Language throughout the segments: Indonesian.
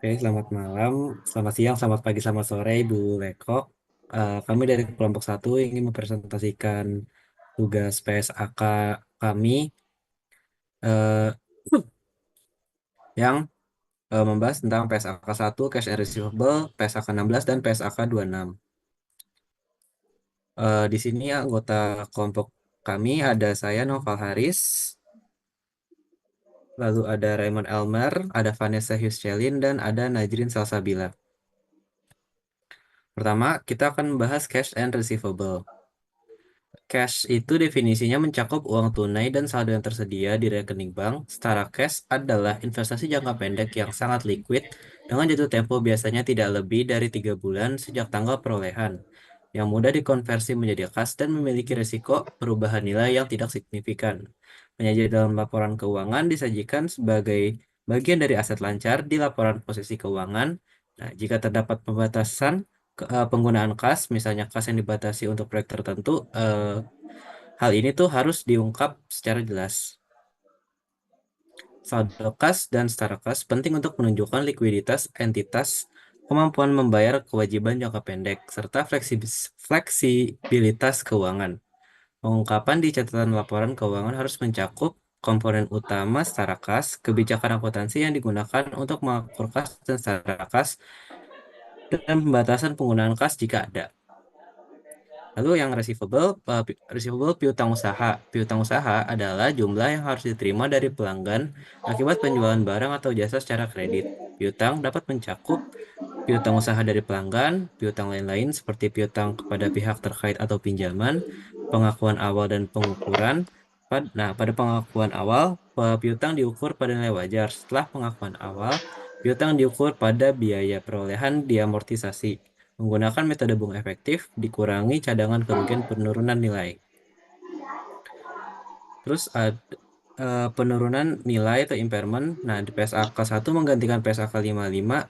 Oke, selamat malam, selamat siang, selamat pagi, selamat sore, Ibu Lekok. Kami dari kelompok satu ingin mempresentasikan tugas PSAK kami eh, yang membahas tentang PSAK 1, Cash and Receivable, PSAK 16, dan PSAK 26. Di sini anggota kelompok kami ada saya, Noval Haris, lalu ada Raymond Elmer, ada Vanessa Huscelin, dan ada Najrin Salsabila. Pertama, kita akan membahas Cash and Receivable. Cash itu definisinya mencakup uang tunai dan saldo yang tersedia di rekening bank. Setara cash adalah investasi jangka pendek yang sangat liquid dengan jatuh tempo biasanya tidak lebih dari 3 bulan sejak tanggal perolehan, yang mudah dikonversi menjadi kas dan memiliki risiko perubahan nilai yang tidak signifikan. Penyajian dalam laporan keuangan disajikan sebagai bagian dari aset lancar di laporan posisi keuangan. Nah, jika terdapat pembatasan penggunaan kas, misalnya kas yang dibatasi untuk proyek tertentu, hal ini tuh harus diungkap secara jelas. Saldo kas dan setara kas penting untuk menunjukkan likuiditas entitas, kemampuan membayar kewajiban jangka pendek, serta fleksibilitas keuangan. Pengungkapan di catatan laporan keuangan harus mencakup komponen utama setara kas, kebijakan akuntansi yang digunakan untuk mengatur kas dan setara kas, dan pembatasan penggunaan kas jika ada. Lalu yang receivable piutang usaha. Piutang usaha adalah jumlah yang harus diterima dari pelanggan akibat penjualan barang atau jasa secara kredit. Piutang dapat mencakup piutang usaha dari pelanggan, piutang lain-lain seperti piutang kepada pihak terkait atau pinjaman, pengakuan awal dan pengukuran. Nah, pada pengakuan awal, piutang diukur pada nilai wajar. Setelah pengakuan awal, piutang diukur pada biaya perolehan diamortisasi. Menggunakan metode bunga efektif, dikurangi cadangan kerugian penurunan nilai. Terus ada penurunan nilai atau impairment. Nah, di PSAK 1 menggantikan PSAK 55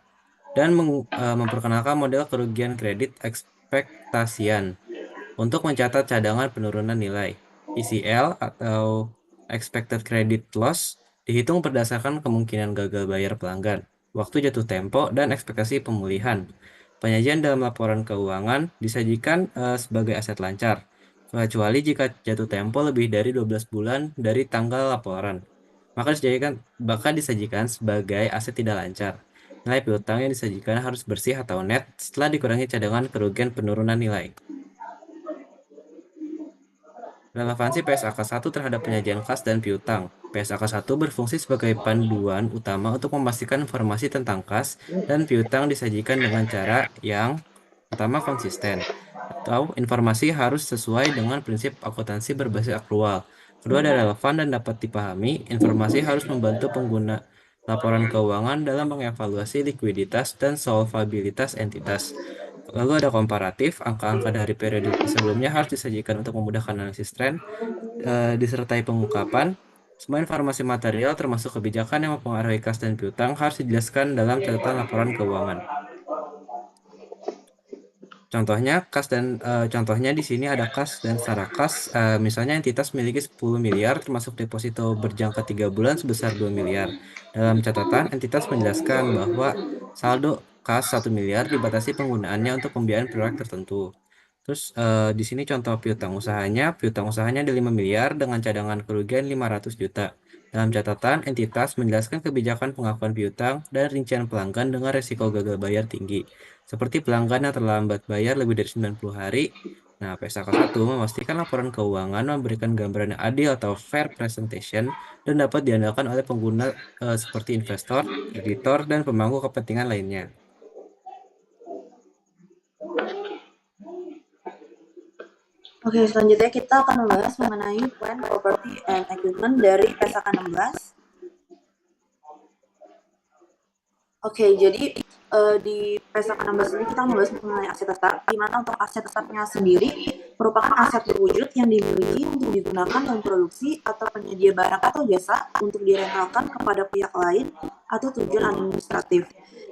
dan memperkenalkan model kerugian kredit ekspektasian untuk mencatat cadangan penurunan nilai. ECL atau Expected Credit Loss dihitung berdasarkan kemungkinan gagal bayar pelanggan, waktu jatuh tempo, dan ekspektasi pemulihan. Penyajian dalam laporan keuangan disajikan sebagai aset lancar, kecuali jika jatuh tempo lebih dari 12 bulan dari tanggal laporan. Maka disajikan sebagai aset tidak lancar. Nilai piutang yang disajikan harus bersih atau net setelah dikurangi cadangan kerugian penurunan nilai. Relevansi PSAK 1 terhadap penyajian kas dan piutang. PSAK 1 berfungsi sebagai panduan utama untuk memastikan informasi tentang kas dan piutang disajikan dengan cara yang pertama konsisten, atau informasi harus sesuai dengan prinsip akuntansi berbasis akrual. Kedua, ada relevan dan dapat dipahami. Informasi harus membantu pengguna laporan keuangan dalam mengevaluasi likuiditas dan solvabilitas entitas. Lalu ada komparatif, angka-angka dari periode sebelumnya harus disajikan untuk memudahkan analisis tren, disertai pengungkapan. Semua informasi material termasuk kebijakan yang mempengaruhi kas dan piutang harus dijelaskan dalam catatan laporan keuangan. Contohnya di sini ada kas dan setara kas. Misalnya entitas memiliki 10 miliar termasuk deposito berjangka 3 bulan sebesar 2 miliar. Dalam catatan, entitas menjelaskan bahwa saldo kas 1 miliar dibatasi penggunaannya untuk pembiayaan proyek tertentu. Terus di sini contoh piutang usahanya ada 5 miliar dengan cadangan kerugian 500 juta. Dalam catatan, entitas menjelaskan kebijakan pengakuan piutang dan rincian pelanggan dengan risiko gagal bayar tinggi, seperti pelanggan yang terlambat bayar lebih dari 90 hari. Nah, PSAK 1 memastikan laporan keuangan memberikan gambaran yang adil atau fair presentation dan dapat diandalkan oleh pengguna seperti investor, kreditor, dan pemangku kepentingan lainnya. Oke, selanjutnya kita akan membahas mengenai Plant, Property, and Equipment dari PSAK 16. Oke, jadi di PSAK 16 ini kita membahas mengenai aset tetap, di mana untuk aset tetapnya sendiri merupakan aset berwujud yang dimiliki untuk digunakan dalam produksi atau penyedia barang atau jasa untuk direntalkan kepada pihak lain atau tujuan administratif,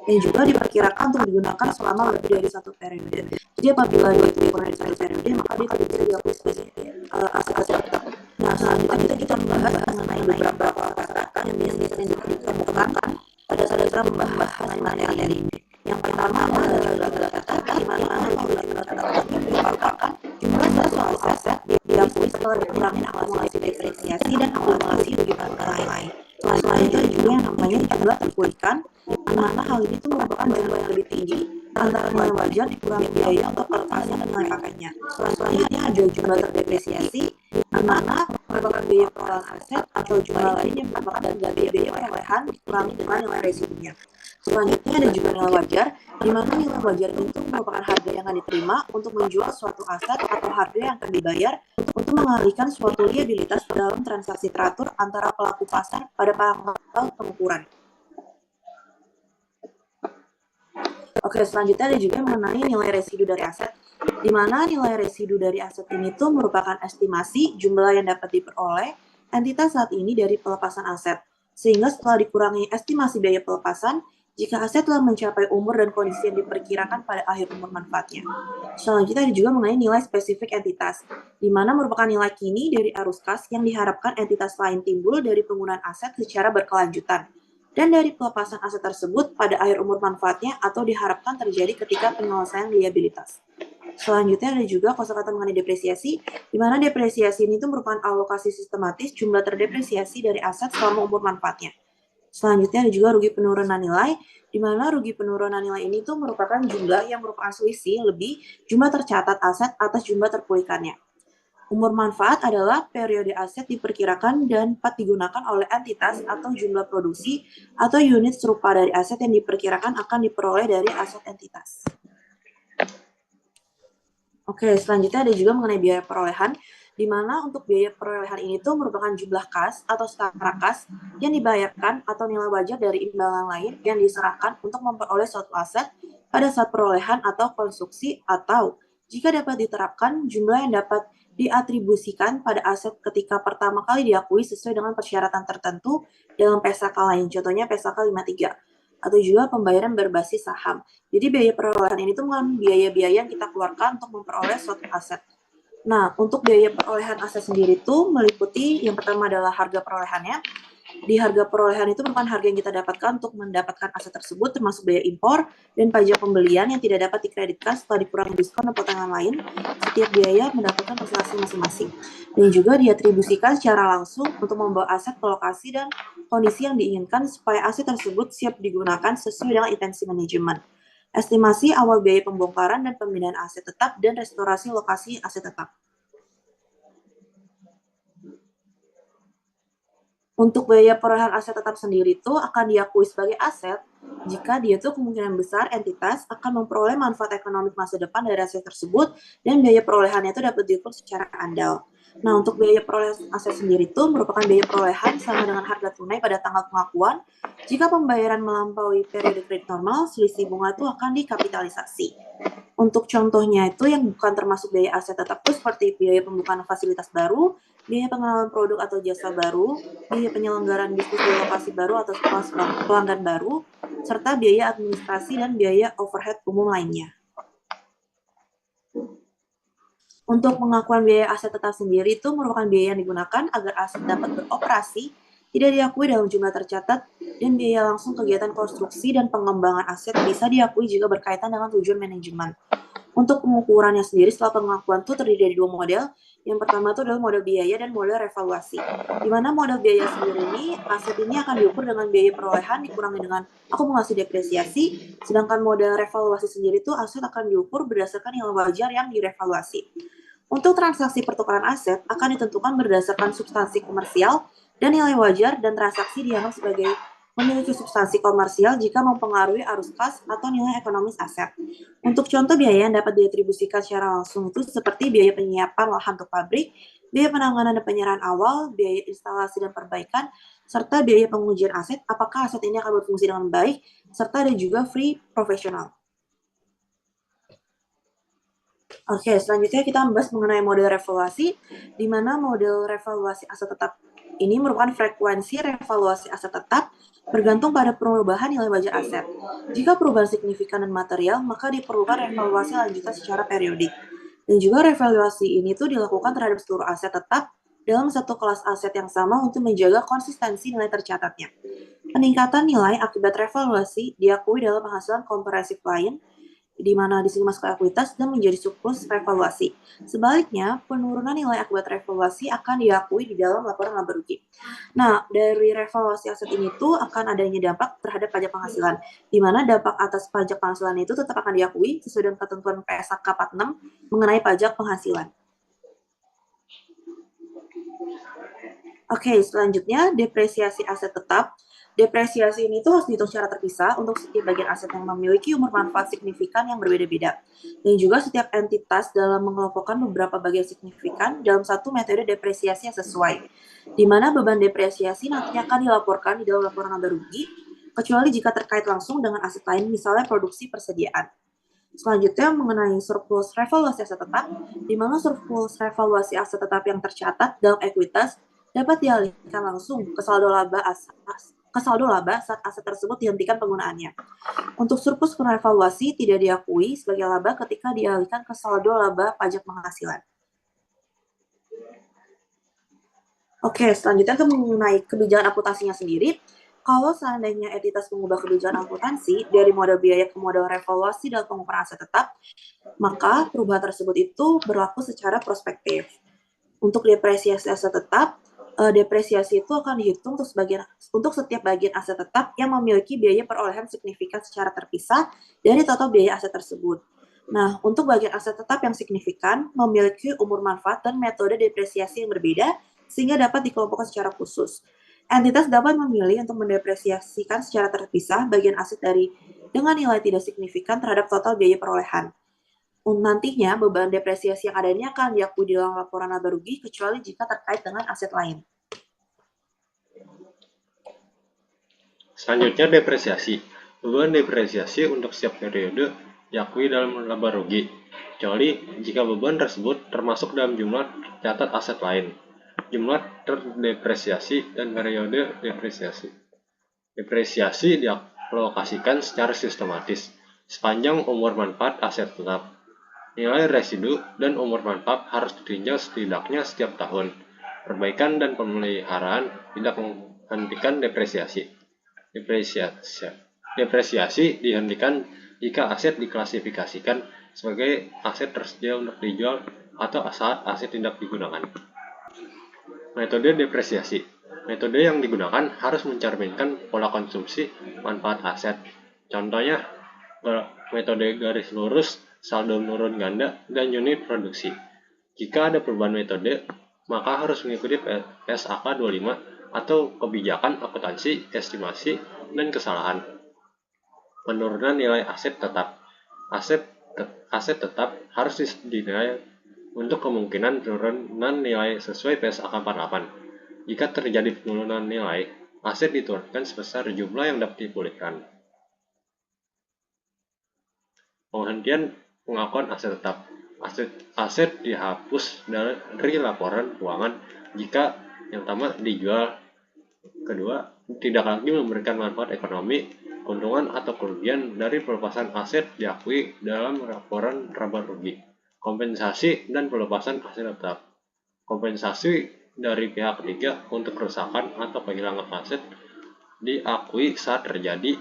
yang juga diperkirakan untuk digunakan selama lebih dari satu periode. Jadi apabila itu kurang dari satu periode, maka dia tidak bisa diakui sebagai aset tetap. Nah, selanjutnya kita membahas mengenai beberapa kata yang biasanya ditemukan pada saat kita membahas materi. Yang pertama adalah jumlah tetap, di mana jumlah tetap ini merupakan jumlah suatu aset diakui setelah dikurangi akumulasi depresiasi dan akumulasi rugi nilai. Selain itu ada juga yang namanya jumlah terpulihkan, di mana hal ini tuh merupakan jumlah yang lebih tinggi antara nilai wajar dikurangi biaya untuk pelepasan dan nilai pakainya. Selanjutnya ada jumlah terdepresiasi, di mana merupakan biaya perolehan aset atau jumlah lain yang merupakan dari biaya perolehan dikurangi dengan nilai residunya. Selanjutnya ada juga nilai wajar, di mana nilai wajar itu merupakan harga yang akan diterima untuk menjual suatu aset atau harga yang akan dibayar untuk mengalihkan suatu liabilitas dalam transaksi teratur antara pelaku pasar pada tanggal pengukuran. Oke, selanjutnya ada juga mengenai nilai residu dari aset, di mana nilai residu dari aset ini tuh merupakan estimasi jumlah yang dapat diperoleh entitas saat ini dari pelepasan aset, sehingga setelah dikurangi estimasi biaya pelepasan, jika aset telah mencapai umur dan kondisi yang diperkirakan pada akhir umur manfaatnya. Selanjutnya ada juga mengenai nilai spesifik entitas, di mana merupakan nilai kini dari arus kas yang diharapkan entitas lain timbul dari penggunaan aset secara berkelanjutan, dan dari pelepasan aset tersebut pada akhir umur manfaatnya atau diharapkan terjadi ketika penyelesaian liabilitas. Selanjutnya ada juga kosakata mengenai depresiasi, di mana depresiasi ini merupakan alokasi sistematis jumlah terdepresiasi dari aset selama umur manfaatnya. Selanjutnya ada juga rugi penurunan nilai, di mana rugi penurunan nilai ini merupakan jumlah yang merupakan selisih lebih jumlah tercatat aset atas jumlah terpulihkannya. Umur manfaat adalah periode aset diperkirakan dan dapat digunakan oleh entitas atau jumlah produksi atau unit serupa dari aset yang diperkirakan akan diperoleh dari aset entitas. Oke, selanjutnya ada juga mengenai biaya perolehan, di mana untuk biaya perolehan ini merupakan jumlah kas atau setara kas yang dibayarkan atau nilai wajar dari imbalan lain yang diserahkan untuk memperoleh suatu aset pada saat perolehan atau konstruksi, atau jika dapat diterapkan jumlah yang dapat diatribusikan pada aset ketika pertama kali diakui sesuai dengan persyaratan tertentu dalam PSAK lain, contohnya PSAK 53, atau juga pembayaran berbasis saham. Jadi biaya perolehan ini bukan biaya-biaya yang kita keluarkan untuk memperoleh suatu aset. Nah, untuk biaya perolehan aset sendiri meliputi yang pertama adalah harga perolehannya. Di harga perolehan itu merupakan harga yang kita dapatkan untuk mendapatkan aset tersebut, termasuk biaya impor dan pajak pembelian yang tidak dapat dikreditkan setelah dikurangi diskon dan potongan lain. Setiap biaya mendapatkan persentase masing-masing. Dan juga diatribusikan secara langsung untuk membawa aset ke lokasi dan kondisi yang diinginkan supaya aset tersebut siap digunakan sesuai dengan intensi manajemen. Estimasi awal biaya pembongkaran dan pemindahan aset tetap dan restorasi lokasi aset tetap. Untuk biaya perolehan aset tetap sendiri akan diakui sebagai aset jika dia kemungkinan besar entitas akan memperoleh manfaat ekonomi masa depan dari aset tersebut dan biaya perolehannya dapat diukur secara andal. Nah, untuk biaya perolehan aset sendiri merupakan biaya perolehan sama dengan harga tunai pada tanggal pengakuan. Jika pembayaran melampaui periode kredit normal, selisih bunga akan dikapitalisasi. Untuk contohnya yang bukan termasuk biaya aset tetap seperti biaya pembukaan fasilitas baru, biaya pengenalan produk atau jasa baru, biaya penyelenggaraan bisnis di lokasi baru atau pelanggan baru, serta biaya administrasi dan biaya overhead umum lainnya. Untuk pengakuan biaya aset tetap sendiri merupakan biaya yang digunakan agar aset dapat beroperasi, tidak diakui dalam jumlah tercatat, dan biaya langsung kegiatan konstruksi dan pengembangan aset bisa diakui jika berkaitan dengan tujuan manajemen. Untuk pengukurannya sendiri setelah pengakuan terdiri dari dua model. Yang pertama adalah model biaya dan model revaluasi. Di mana model biaya sendiri aset ini akan diukur dengan biaya perolehan dikurangi dengan akumulasi depresiasi, sedangkan model revaluasi sendiri aset akan diukur berdasarkan nilai wajar yang direvaluasi. Untuk transaksi pertukaran aset akan ditentukan berdasarkan substansi komersial dan nilai wajar, dan transaksi dianggap sebagai memiliki substansi komersial jika mempengaruhi arus kas atau nilai ekonomis aset. Untuk contoh biaya yang dapat diatribusikan secara langsung seperti biaya penyiapan lahan untuk pabrik, biaya penanganan dan penyerahan awal, biaya instalasi dan perbaikan, serta biaya pengujian aset apakah aset ini akan berfungsi dengan baik, serta ada juga free profesional. Oke, selanjutnya kita membahas mengenai model revaluasi, di mana model revaluasi aset tetap ini merupakan frekuensi revaluasi aset tetap bergantung pada perubahan nilai wajar aset. Jika perubahan signifikan dan material, maka diperlukan revaluasi lanjutan secara periodik. Dan juga revaluasi ini dilakukan terhadap seluruh aset tetap dalam satu kelas aset yang sama untuk menjaga konsistensi nilai tercatatnya. Peningkatan nilai akibat revaluasi diakui dalam penghasilan komprehensif lain, di mana di sini masuk ekuitas dan menjadi surplus revaluasi. Sebaliknya, penurunan nilai akibat revaluasi akan diakui di dalam laporan laba rugi. Nah, dari revaluasi aset ini tuh akan adanya dampak terhadap pajak penghasilan, di mana dampak atas pajak penghasilan itu tetap akan diakui sesuai dengan ketentuan PSAK 46 mengenai pajak penghasilan. Oke, selanjutnya depresiasi aset tetap. Depresiasi ini tuh harus dihitung secara terpisah untuk setiap bagian aset yang memiliki umur manfaat signifikan yang berbeda-beda. Dan juga setiap entitas dalam mengelompokkan beberapa bagian signifikan dalam satu metode depresiasi yang sesuai. Di mana beban depresiasi nantinya akan dilaporkan di dalam laporan laba rugi, kecuali jika terkait langsung dengan aset lain, misalnya produksi persediaan. Selanjutnya mengenai surplus revaluasi aset tetap, di mana surplus revaluasi aset tetap yang tercatat dalam ekuitas dapat dialihkan langsung ke saldo laba saat aset tersebut dihentikan penggunaannya. Untuk surplus revaluasi tidak diakui sebagai laba ketika dialihkan ke saldo laba pajak penghasilan. Oke, selanjutnya itu mengenai kebijakan akuntansinya sendiri. Kalau seandainya entitas mengubah kebijakan akuntansi dari model biaya ke model revaluasi dalam pengukuran aset tetap, maka perubahan tersebut itu berlaku secara prospektif. Untuk depresiasi aset tetap, depresiasi itu akan dihitung untuk setiap bagian aset tetap yang memiliki biaya perolehan signifikan secara terpisah dari total biaya aset tersebut. Nah, untuk bagian aset tetap yang signifikan memiliki umur manfaat dan metode depresiasi yang berbeda sehingga dapat dikelompokkan secara khusus. Entitas dapat memilih untuk mendepresiasikan secara terpisah bagian aset dengan nilai tidak signifikan terhadap total biaya perolehan. Nantinya beban depresiasi yang ada ini akan diakui di dalam laporan laba rugi kecuali jika terkait dengan aset lain. Selanjutnya depresiasi. Beban depresiasi untuk setiap periode diakui dalam laba rugi, kecuali jika beban tersebut termasuk dalam jumlah tercatat aset lain, jumlah terdepresiasi, dan periode depresiasi. Depresiasi dialokasikan secara sistematis sepanjang umur manfaat aset tetap. Nilai residu dan umur manfaat harus ditinjau setidaknya setiap tahun. Perbaikan dan pemeliharaan tidak menghentikan depresiasi. Depresiasi dihentikan jika aset diklasifikasikan sebagai aset tersedia untuk dijual atau saat aset tidak digunakan. Metode depresiasi. Metode yang digunakan harus mencerminkan pola konsumsi manfaat aset. Contohnya, metode garis lurus, saldo menurun ganda, dan unit produksi. Jika ada perubahan metode, maka harus mengikuti PSAK 25 atau kebijakan akuntansi, estimasi, dan kesalahan. Penurunan nilai aset tetap. Aset tetap harus dinilai untuk kemungkinan penurunan nilai sesuai PSAK 48. Jika terjadi penurunan nilai, aset diturunkan sebesar jumlah yang dapat dipulihkan. Penghentian pengakuan aset tetap. Aset dihapus dari laporan keuangan jika yang pertama dijual, kedua tidak lagi memberikan manfaat ekonomi, keuntungan atau kerugian dari pelepasan aset diakui dalam laporan laba rugi. Kompensasi dan pelepasan aset tetap. Kompensasi dari pihak ketiga untuk kerusakan atau kehilangan aset diakui saat terjadi.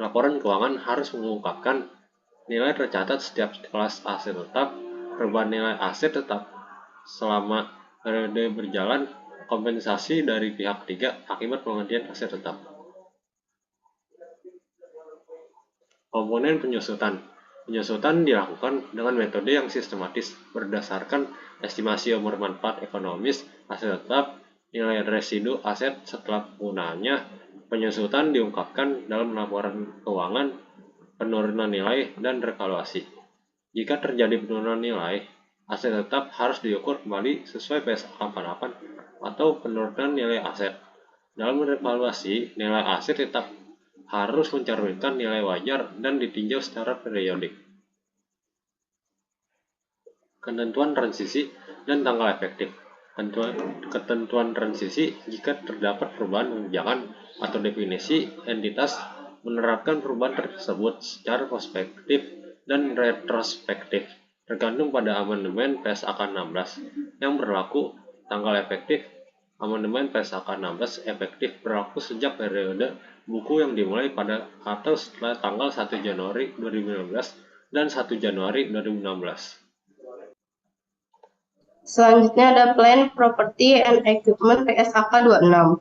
Laporan keuangan harus mengungkapkan nilai tercatat setiap kelas aset tetap, perubahan nilai aset tetap selama periode berjalan, kompensasi dari pihak ketiga akibat penghentian aset tetap. Komponen penyusutan. Penyusutan dilakukan dengan metode yang sistematis berdasarkan estimasi umur manfaat ekonomis aset tetap, nilai residu aset setelah penggunaannya. Penyusutan diungkapkan dalam laporan keuangan, penurunan nilai, dan revaluasi. Jika terjadi penurunan nilai, aset tetap harus diukur kembali sesuai PSAK 48 atau penurunan nilai aset. Dalam revaluasi, nilai aset tetap harus mencerminkan nilai wajar dan ditinjau secara periodik. Ketentuan transisi dan tanggal efektif. Ketentuan transisi jika terdapat perubahan kebijakan atau definisi entitas menerapkan perubahan tersebut secara prospektif dan retrospektif tergantung pada amandemen PSAK 16 yang berlaku. Tanggal efektif Amandemen PSAK 16 efektif berlaku sejak periode buku yang dimulai pada atau setelah tanggal 1 Januari 2015 dan 1 Januari 2016. Selanjutnya ada Plan Property and Equipment PSAK 26.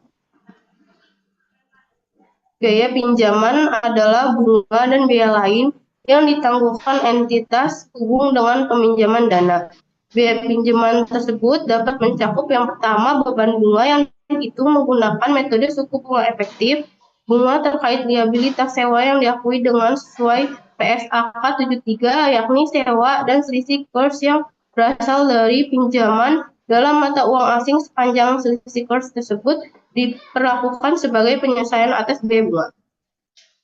Biaya pinjaman adalah bunga dan biaya lain yang ditangguhkan entitas hubung dengan peminjaman dana. Biaya pinjaman tersebut dapat mencakup yang pertama beban bunga yang dihitung menggunakan metode suku bunga efektif, bunga terkait liabilitas sewa yang diakui dengan sesuai PSAK 73 yakni sewa dan selisih kurs yang berasal dari pinjaman dalam mata uang asing sepanjang selisih kurs tersebut diperlakukan sebagai penyelesaian atas biaya bunga.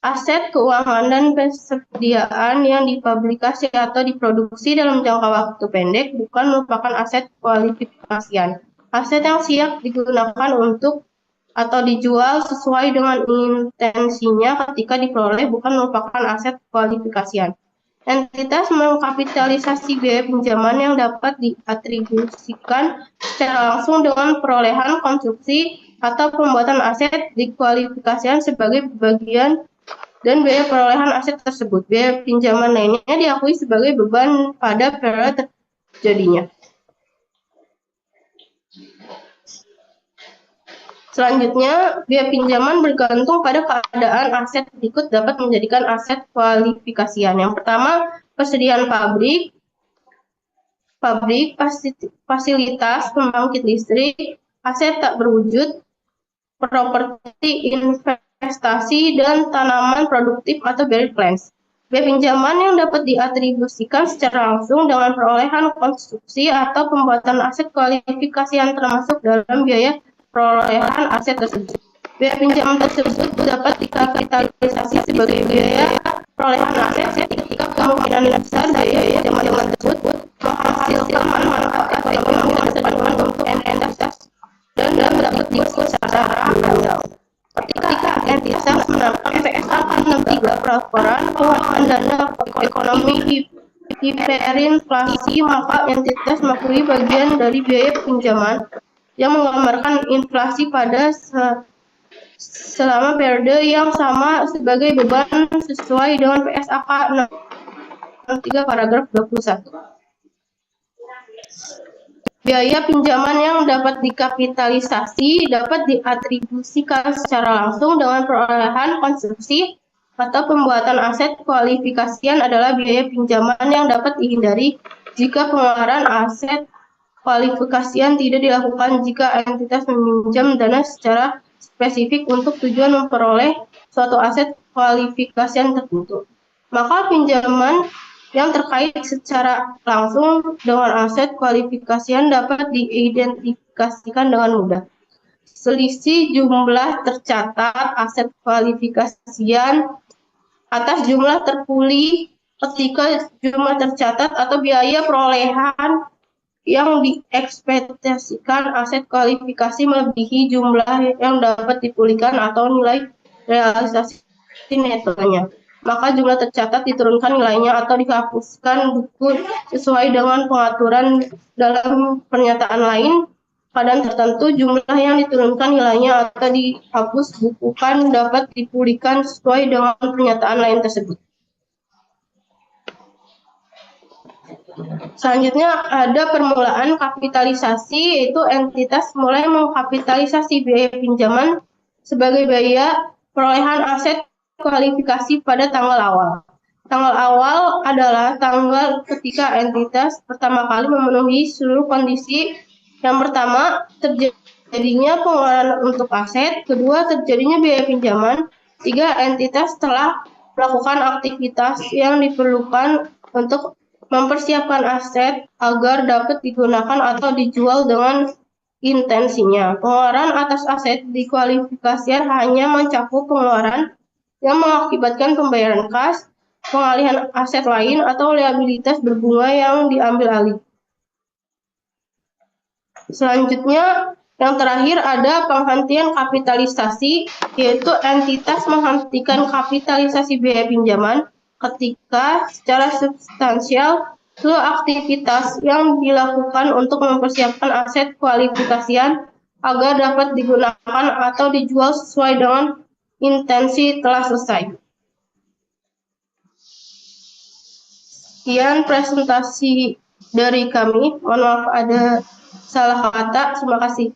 Aset keuangan dan persediaan yang dipublikasi atau diproduksi dalam jangka waktu pendek bukan merupakan aset kualifikasian. Aset yang siap digunakan untuk atau dijual sesuai dengan intensinya ketika diperoleh bukan merupakan aset kualifikasian. Entitas mengkapitalisasi biaya pinjaman yang dapat diatribusikan secara langsung dengan perolehan konstruksi atau pembuatan aset dikualifikasikan sebagai bagian dan biaya perolehan aset tersebut. Biaya pinjaman lainnya diakui sebagai beban pada periode terjadinya. Selanjutnya, biaya pinjaman bergantung pada keadaan aset berikut dapat menjadikan aset kualifikasian. Yang pertama, persediaan pabrik, fasilitas pembangkit listrik, aset tak berwujud, properti investasi, dan tanaman produktif atau buried plants. Biaya pinjaman yang dapat diatribusikan secara langsung dengan perolehan konstruksi atau pembuatan aset kualifikasian termasuk dalam biaya perolehan aset tersebut. Biaya pinjaman tersebut dapat dikapitalisasi sebagai biaya perolehan aset ketika kemungkinan besar biaya pinjaman tersebut menghasilkan manfaat ekonomi yang berkelanjutan untuk entitas dan dapat diukur secara real. Ketika entitas menerapkan PSAK 63 pelaporan keuangan dana ekonomi hiperinflasi, maka entitas mengakui bagian dari biaya pinjaman yang menggambarkan inflasi pada selama periode yang sama sebagai beban sesuai dengan PSAK 63 paragraf 21. Biaya pinjaman yang dapat dikapitalisasi dapat diatribusikan secara langsung dengan perolehan konstruksi atau pembuatan aset kualifikasian adalah biaya pinjaman yang dapat dihindari jika pengeluaran aset kualifikasian tidak dilakukan jika entitas meminjam dana secara spesifik untuk tujuan memperoleh suatu aset kualifikasian tertentu. Maka pinjaman yang terkait secara langsung dengan aset kualifikasian dapat diidentifikasikan dengan mudah. Selisih jumlah tercatat aset kualifikasian atas jumlah terpulih ketika jumlah tercatat atau biaya perolehan yang diekspektasikan aset kualifikasi melebihi jumlah yang dapat dipulihkan atau nilai realisasi netonya. Maka jumlah tercatat diturunkan nilainya atau dihapuskan buku sesuai dengan pengaturan dalam pernyataan lain. Pada tertentu jumlah yang diturunkan nilainya atau dihapus bukukan dapat dipulihkan sesuai dengan pernyataan lain tersebut. Selanjutnya ada permulaan kapitalisasi, yaitu entitas mulai mengkapitalisasi biaya pinjaman sebagai biaya perolehan aset kualifikasi pada tanggal awal. Tanggal awal adalah tanggal ketika entitas pertama kali memenuhi seluruh kondisi. Yang pertama, terjadinya pengeluaran untuk aset. Kedua, terjadinya biaya pinjaman. Tiga, entitas telah melakukan aktivitas yang diperlukan untuk mempersiapkan aset agar dapat digunakan atau dijual dengan intensinya. Pengeluaran atas aset dikualifikasikan hanya mencakup pengeluaran yang mengakibatkan pembayaran kas, pengalihan aset lain, atau liabilitas berbunga yang diambil alih. Selanjutnya, yang terakhir ada penghentian kapitalisasi, yaitu entitas menghentikan kapitalisasi biaya pinjaman ketika secara substansial seluruh aktivitas yang dilakukan untuk mempersiapkan aset kualifikasian agar dapat digunakan atau dijual sesuai dengan intensi telah selesai. Sekian presentasi dari kami. Mohon maaf ada salah kata. Terima kasih.